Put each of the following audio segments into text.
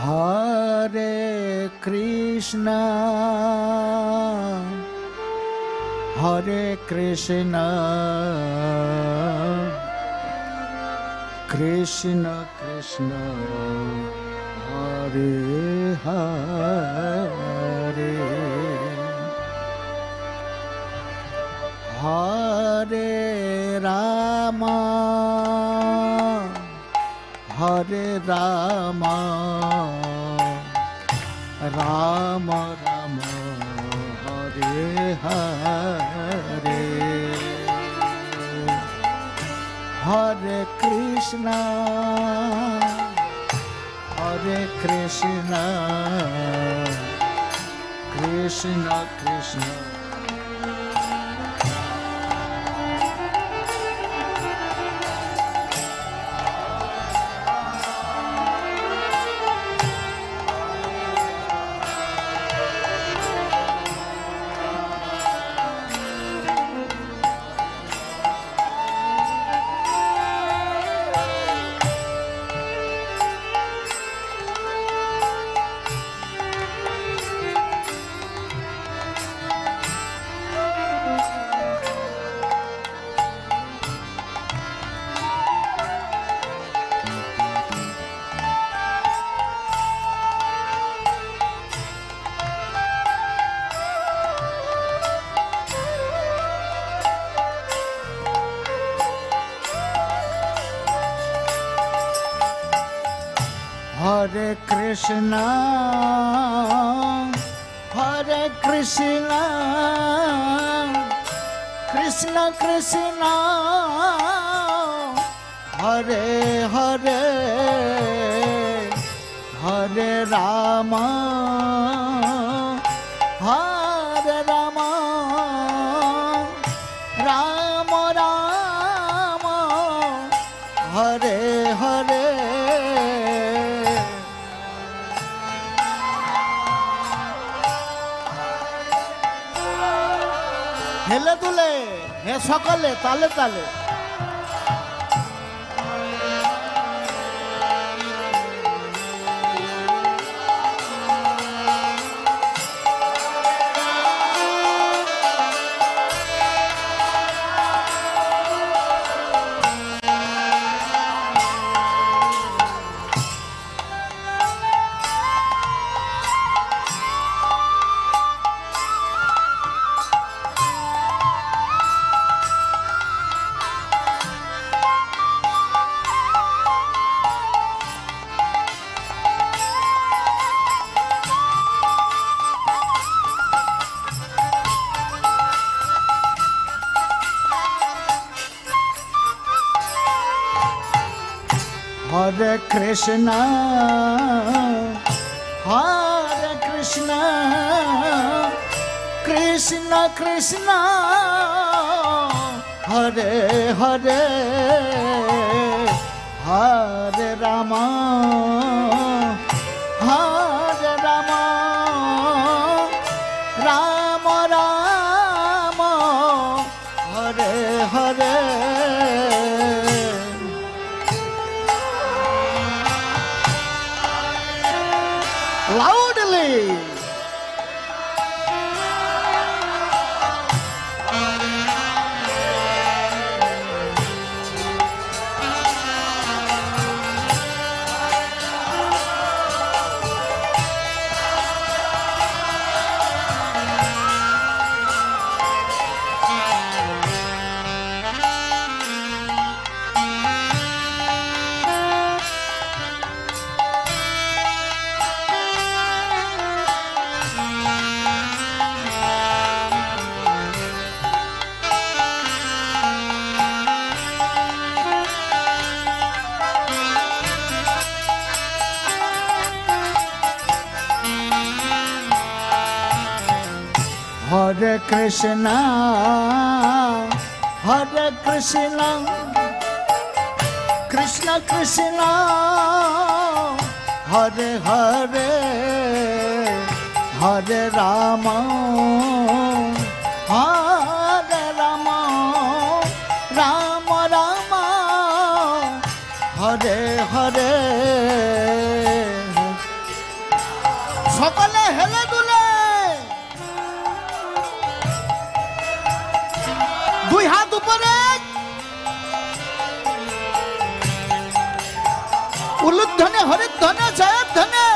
Hare Krishna, Hare Krishna, Krishna Krishna, Hare Hare, Hare Rama, Hare Rama, Rama Rama, Hare Hare, Hare Krishna, Hare Krishna, Krishna Krishna. Hare Krishna, Hare Krishna, Krishna Krishna, Hare Hare, Hare Rama, Hare Rama, Rama Rama, Hare Hare. হেলে দুলে হে সকালে তালে তালে Hare Krishna, Hare Krishna, Krishna Krishna, Hare Hare, Hare Rama, Hare Rama, Rama Rama, Hare Hare. Loudly. Hare Krishna, Hare Krishna, Krishna Krishna, Hare Hare, Hare Rama, Hare Rama, Rama Rama, Hare Hare. ধনে হরিধ্বনে জয়ধ্বনে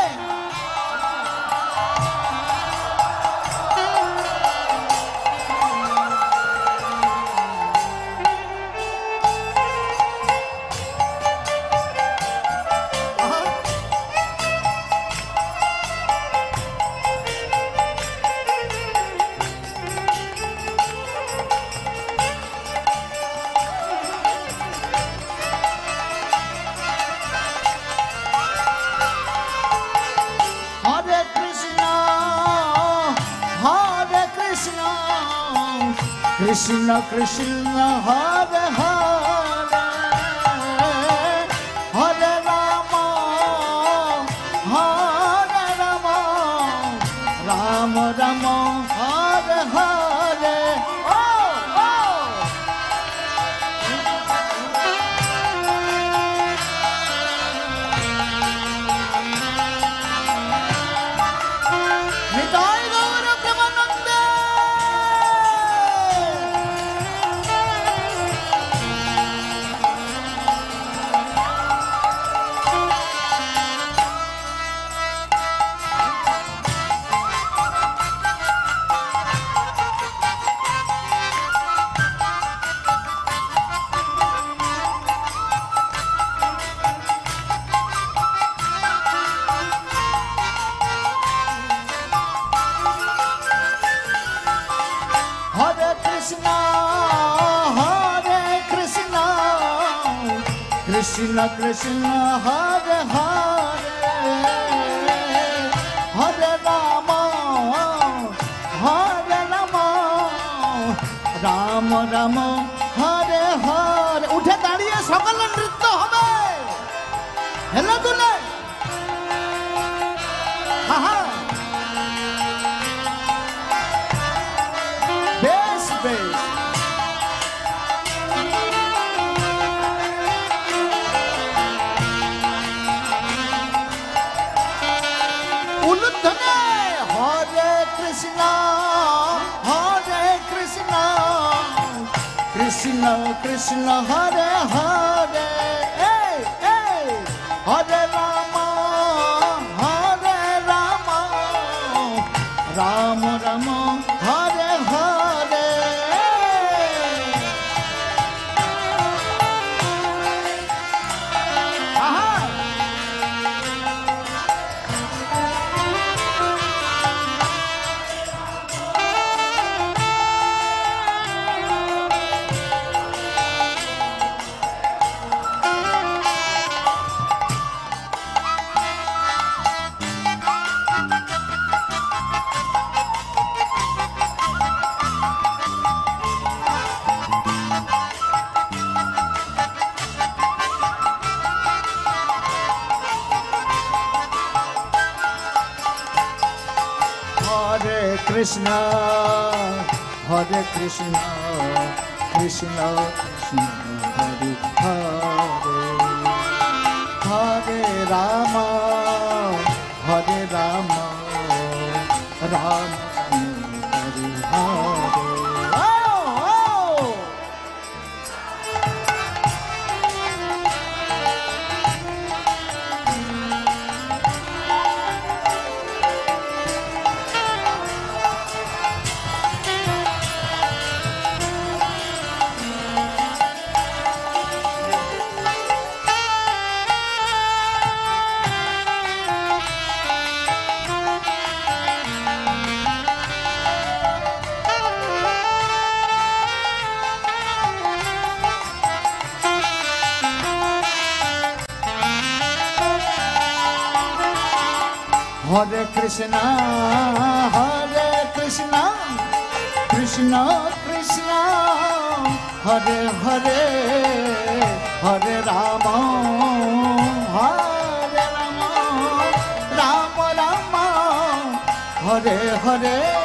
Krishna Krishna Hare Hare Hare Rama Hare Rama Rama Rama Hare Hare Nitai Gaura Premanande Krishna Krishna Hare Hare Hare Rama Hare Rama Rama Rama Hare Hare উঠে দাঁড়িয়ে সকলে নৃত্য হবে হেলা দুলে হা বেশ বেশ Krishna Krishna Hare Hare hey hey Hare Rama Hare Rama Rama Rama Hare Hare Krishna Hare Krishna Krishna Krishna Hare Hare Hare Rama Hare Rama Rama Hare Hare Hare Krishna, Hare Krishna, Krishna Krishna, Hare Hare, Hare Rama, Hare Rama, Rama Rama, Hare Hare.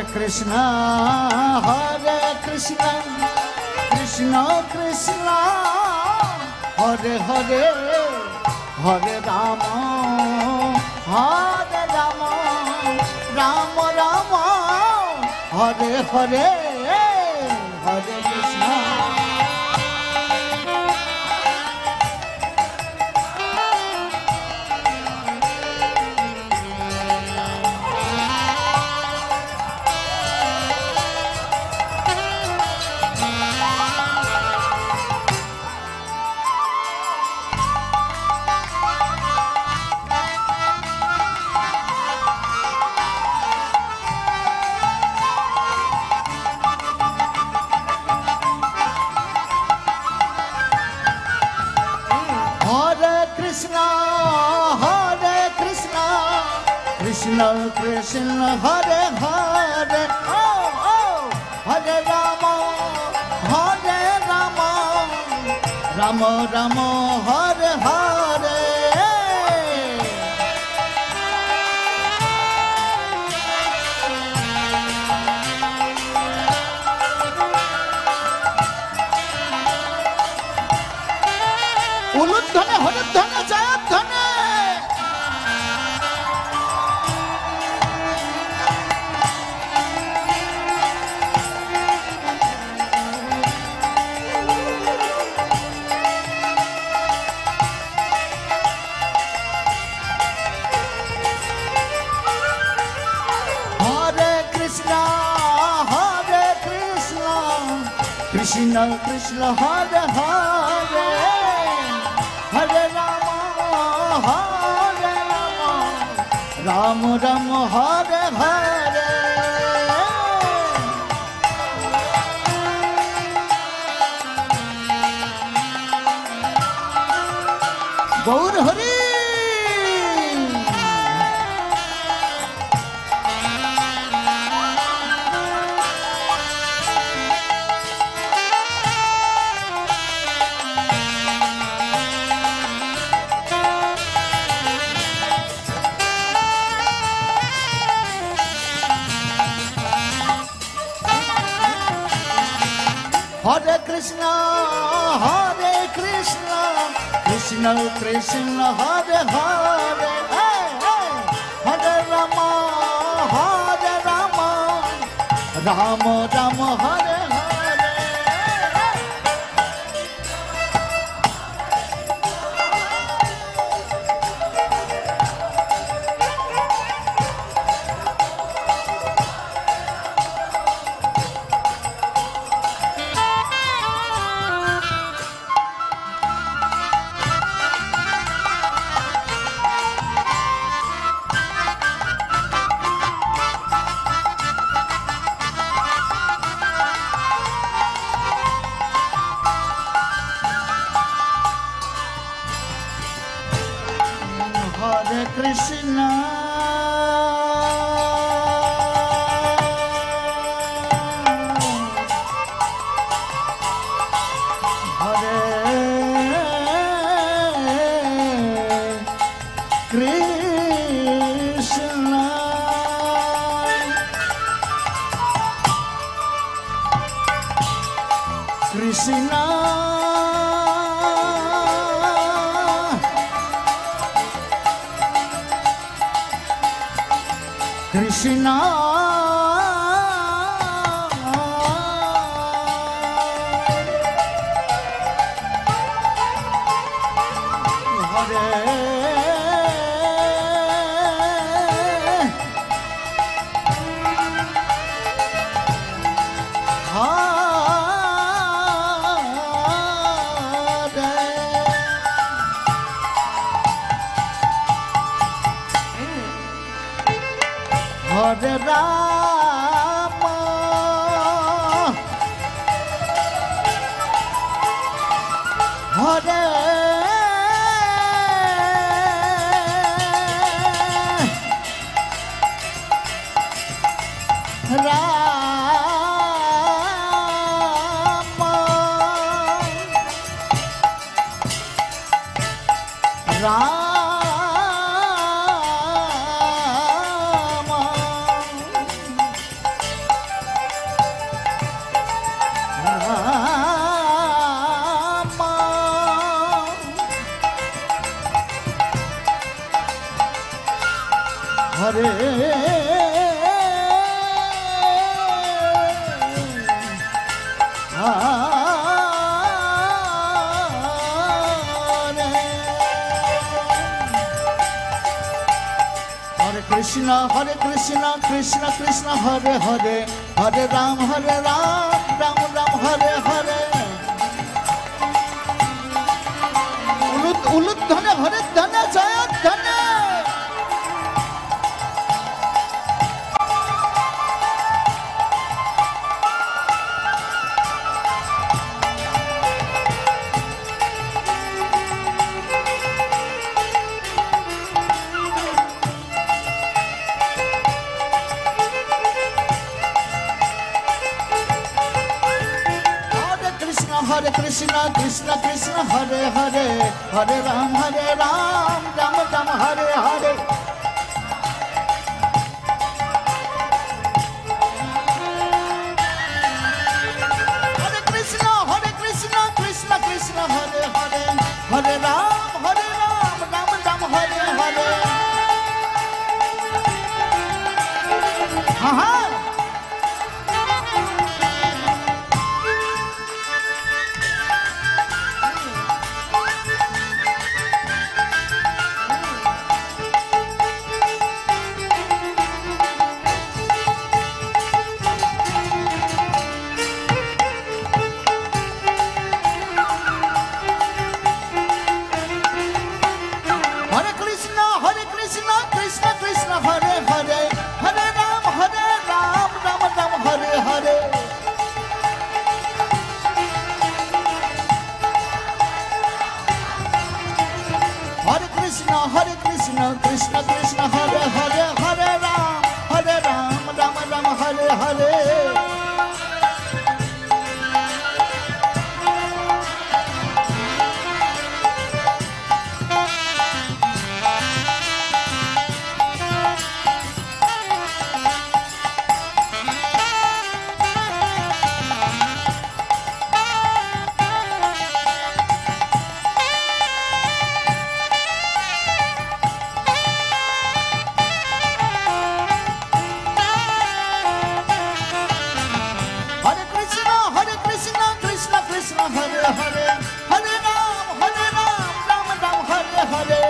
Krishna Krishna Krishna Hare Hare Hare Rama Rama Rama Hare Hare Hare Krishna. Krishna Krishna Hare Hare Hare Rama Rama Rama Hare Hare. Uludhane Holudhane Jayadhane Krishna Krishna Hare Hare Hare Rama Rama Rama Hare Hare. Gaur Hari Hare Krishna Krishna Krishna Hare Hare Hare Rama Rama Rama Hare Hare. Hare Krishna Hare Krishna Krishna Krishna Hare Hare Rama Hare Rama हरे कृष्ण कृष्ण कृष्ण हरे हरे हरे राम राम राम हरे हरे उलुध्वनि हरे धने जय धने हरे कृष्ण कृष्ण कृष्ण हरे हरे हरे राम राम राम हरे हरे हरे कृष्ण कृष्ण कृष्ण हरे हरे हरे राम राम राम हरे हरे हाँ कृष्ण कृष्ण हरे हरे हरे राम राम राम हरे हरे हरे कृष्ण कृष्ण कृष्ण हरे हरे हरे राम राम हरे हरे हरे हरे हरे राम राम हरे हरे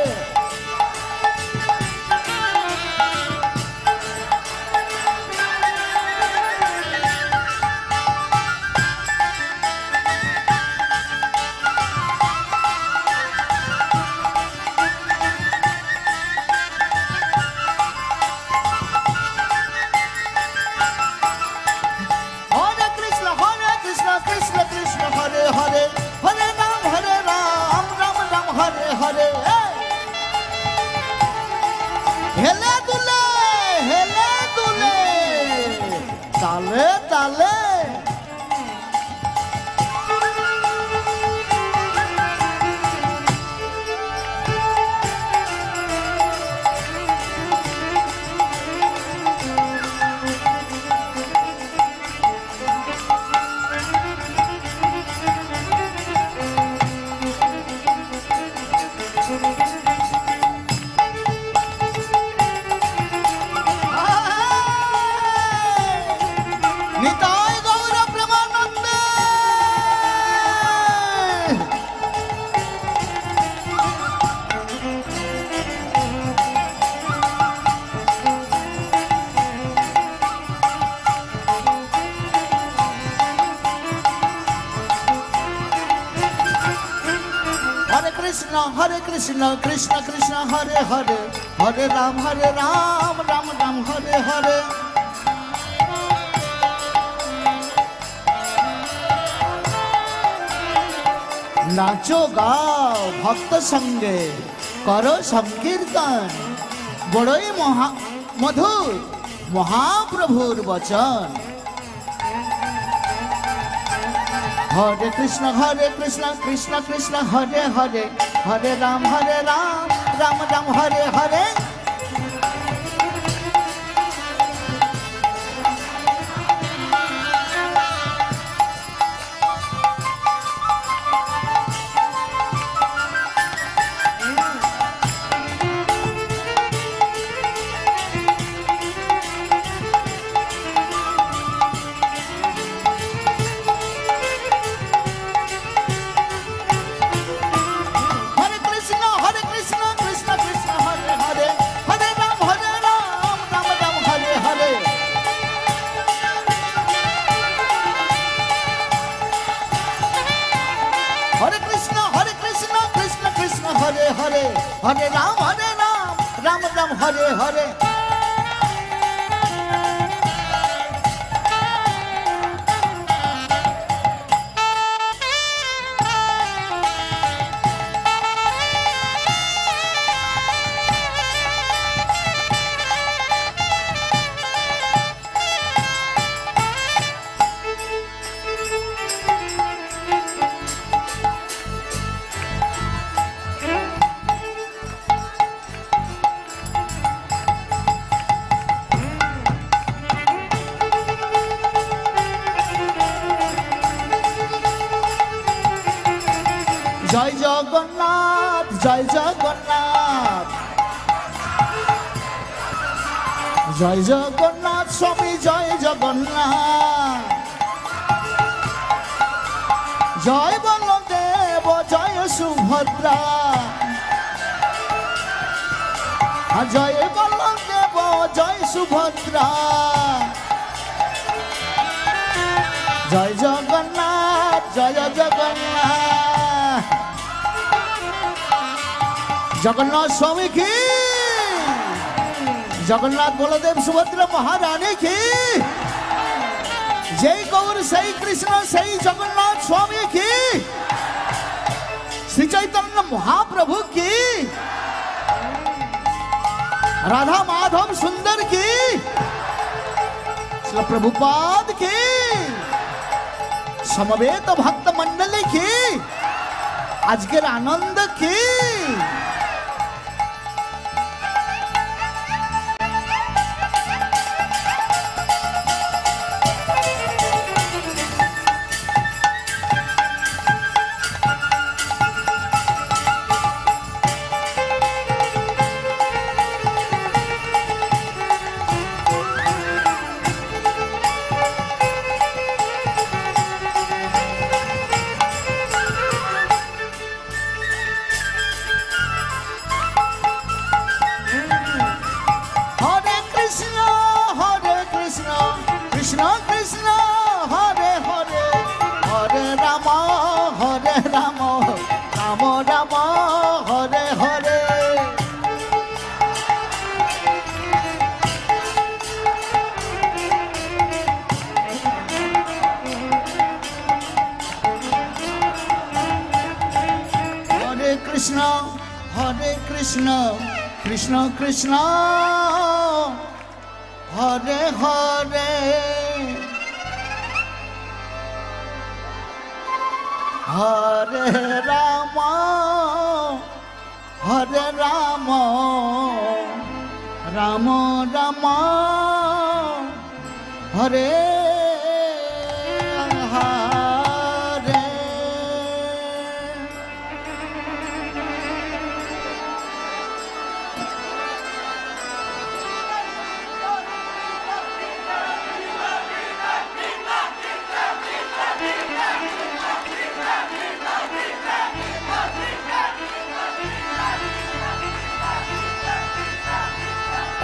कृष्ण कृष्ण हरे हरे हरे राम राम हरे हरे हेले दुले ताले ताले कृष्ण कृष्ण कृष्ण हरे हरे हरे राम राम हरे हरे नाचो गाओ भक्त संगे करो संकीर्तन बड़ई मधुर महाप्रभुर वचन हरे कृष्ण कृष्ण कृष्ण हरे हरे हरे राम राम राम हरे हरे हरे हरे राम राम राम हरे हरे जय जगन्नाथ जय जगन्नाथ जय जगन्नाथ स्वामी जय जगन्नाथ जय बलदेव जय सुभद्रा जय बलदेव जय सुभद्रा जय जगन्नाथ जय जगन्नाथ जगन्नाथ स्वामी की जगन्नाथ बलदेव सुभद्रा महारानी की जय गौर सही कृष्ण सही जगन्नाथ स्वामी की श्री चैतन्य महाप्रभु की राधा माधव सुंदर की श्री प्रभुपाद की समवेत भक्त मंडली की आज के आनंद की कृष्ण कृष्ण हरे हरे हरे राम राम राम हरे हरे हरे कृष्ण कृष्ण कृष्ण हरे हरे हरे राम राम राम हरे हरे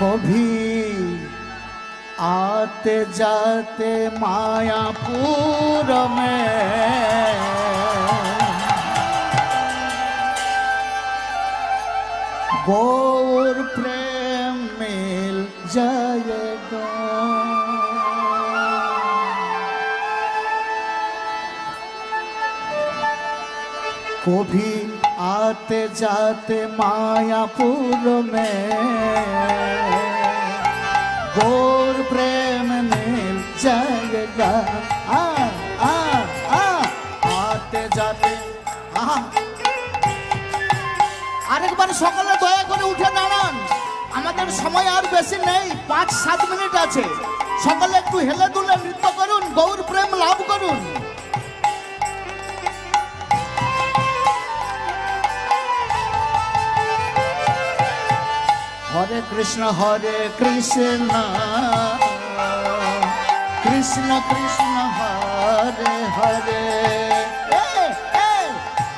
कभी आते जाते मायापुर में गौर प्रेम मिल जाएगा कभी आते जाते मायापुर में गौर प्रेम मिल जाएगा आते जाते আরেকবার সকালে দয়া করে উঠে দাঁড়ান আমাদের সময় আর বেশি নেই 5-7 মিনিট আছে সকালে একটু হেলে দুলে নৃত্য করুন গৌর প্রেম লাভ করুন हरे कृष्ण कृष्ण कृष्ण हरे हरे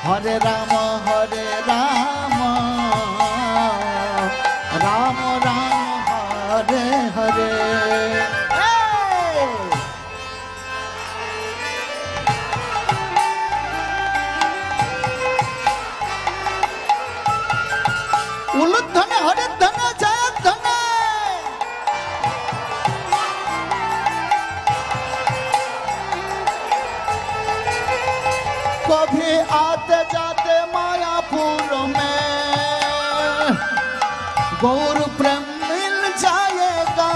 हरे राम राम राम हरे हरे উলুধ্বনি হরিধ্বনি জয়ধ্বনি। कभी आते जाते मायापुर में गौर प्रेम मिल जाएगा।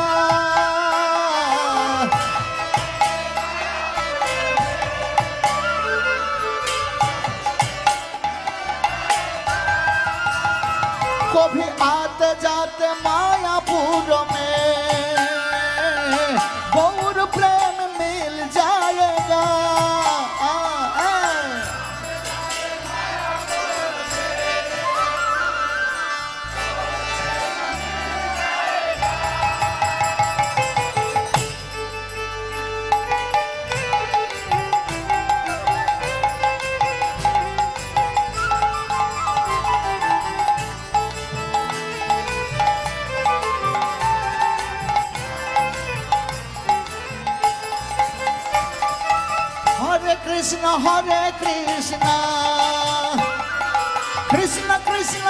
कभी आते जाते मायापुर में गौर प्रेम मिल जाएगा। हरे कृष्ण कृष्ण कृष्ण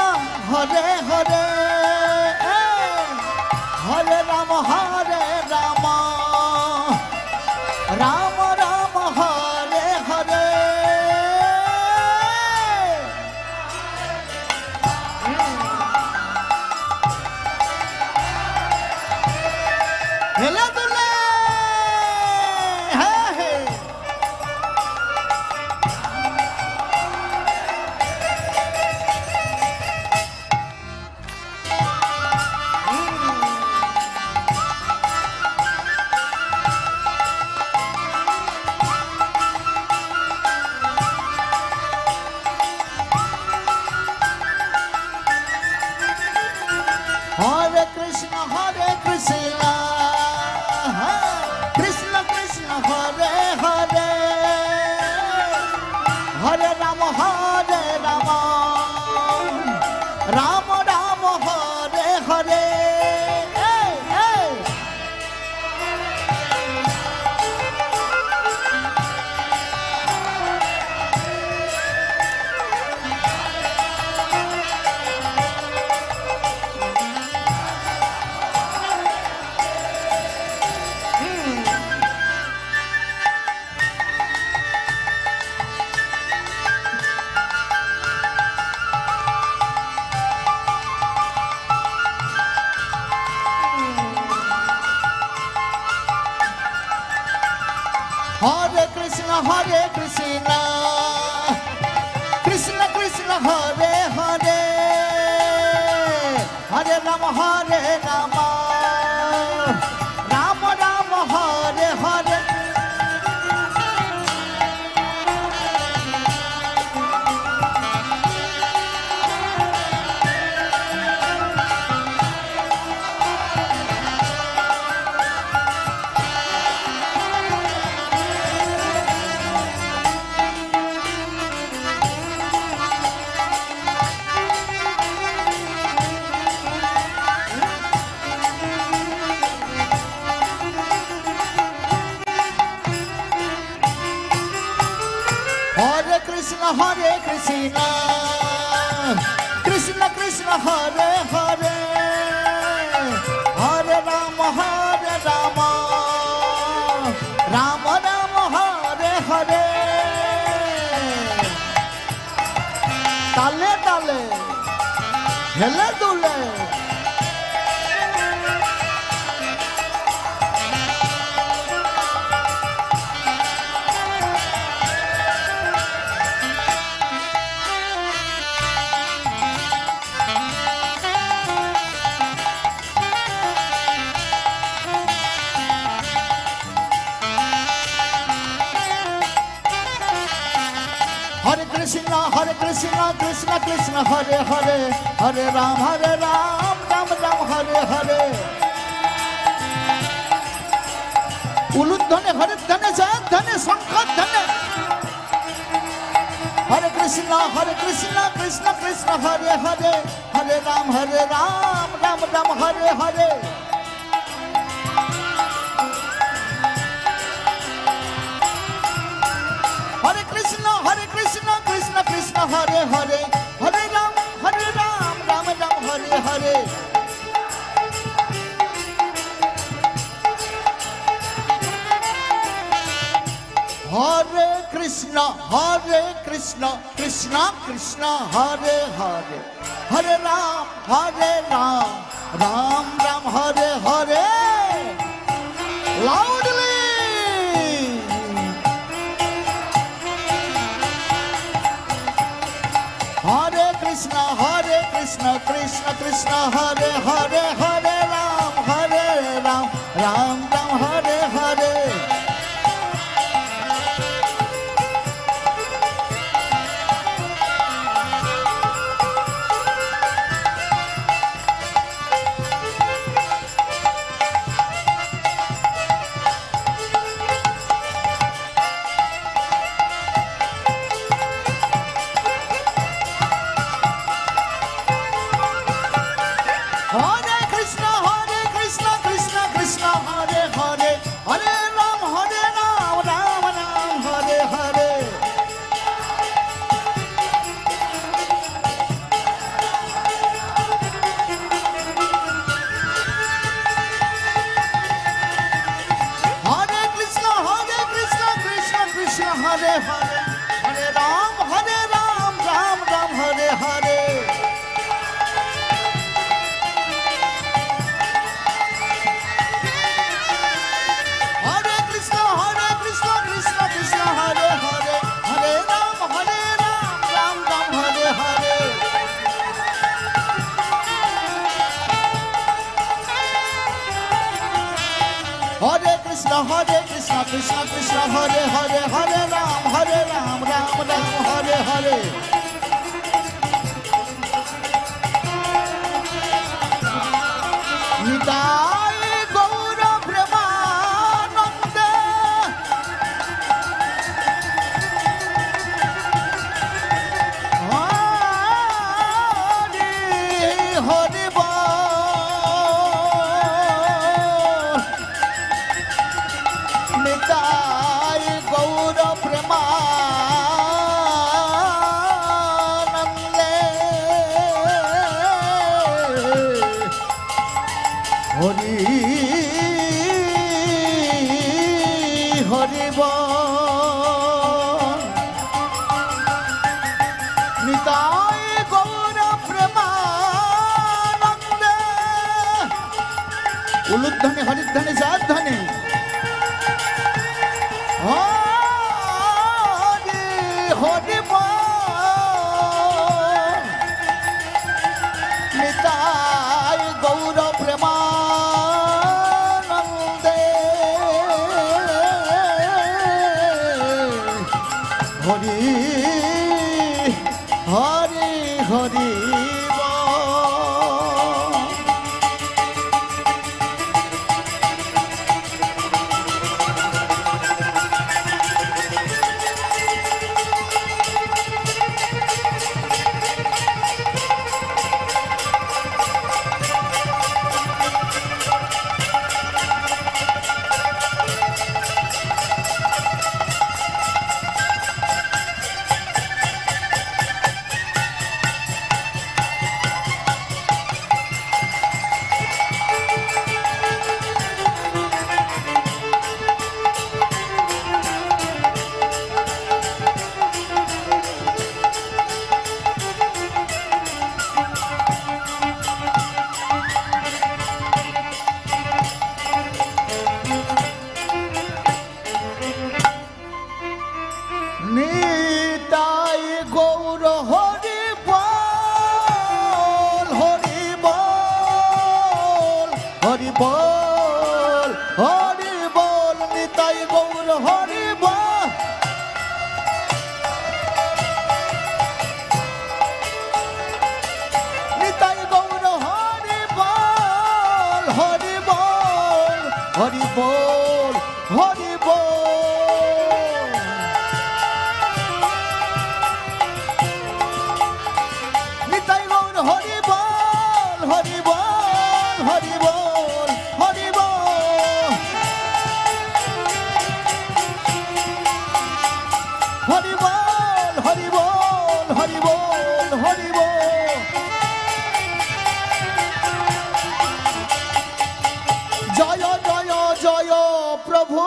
हरे हरे हरे राम राम राम हरे हरे। हेला दुले हरे कृष्ण कृष्ण कृष्ण हरे हरे हरे राम राम राम हरे हरे। हरे कृष्ण कृष्ण कृष्ण हरे हरे हरे राम राम राम हरे हरे। हरे कृष्ण कृष्ण कृष्ण हरे हरे हरे राम राम राम हरे हरे। ताले ताले हेले दुले हरे कृष्ण कृष्ण कृष्ण हरे हरे हरे राम राम राम हरे हरे। उलुध्वनि हरिध्वनि जयध्वनि शंखध्वनि। हरे कृष्ण कृष्ण कृष्ण हरे हरे हरे राम राम राम हरे हरे। हरे कृष्ण कृष्ण कृष्ण हरे हरे हरे राम राम राम हरे कृष्ण कृष्ण कृष्ण हरे हरे हरे राम राम राम हरे हरे लाउडली हरे कृष्ण कृष्ण कृष्ण हरे हरे हरे राम राम राम हरे हरे कृष्ण कृष्ण हरे हरे हरे राम राम राम हरे हरे निताय गौर प्रेमानंद हरे हरे उलुध्वनि हरिध्वनि जाध्वनि हरि हरि निताय गौर प्रेमानंदे हरि हरि हरि हरि बोल हरि बोल निताई गौर हरि बोल हरि बोल हरि बोल हरि बोल हरि बोल हरि बोल हरि बोल हरि बोल जय जय जय प्रभु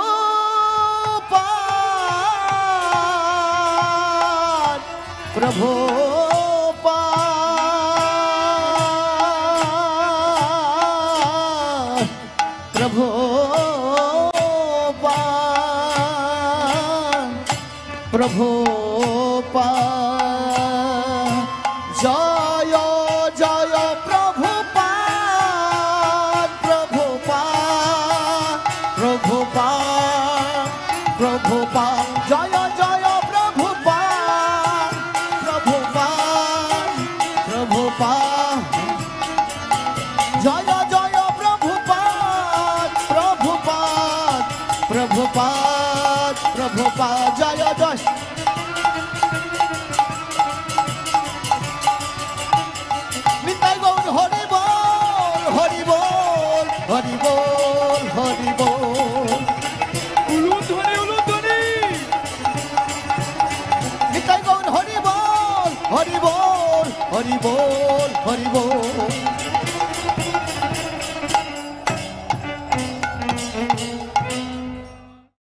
प्रभुपाद प्रभुपाद प्रभुपाद जय जय प्रभुपाद प्रभुपाद प्रभुपाद प्रभुपाद जय जय प्रभुपाद प्रभुपाद प्रभुपाद जय जय प्रभुपाद प्रभुपाद प्रभुपाद प्रभुपाद जय जय निताई गौर हरि बोल हरि बोल हरि बोल हरि बोल निताई गौर हरि बोल हरि बोल हरि बोल हरि बोल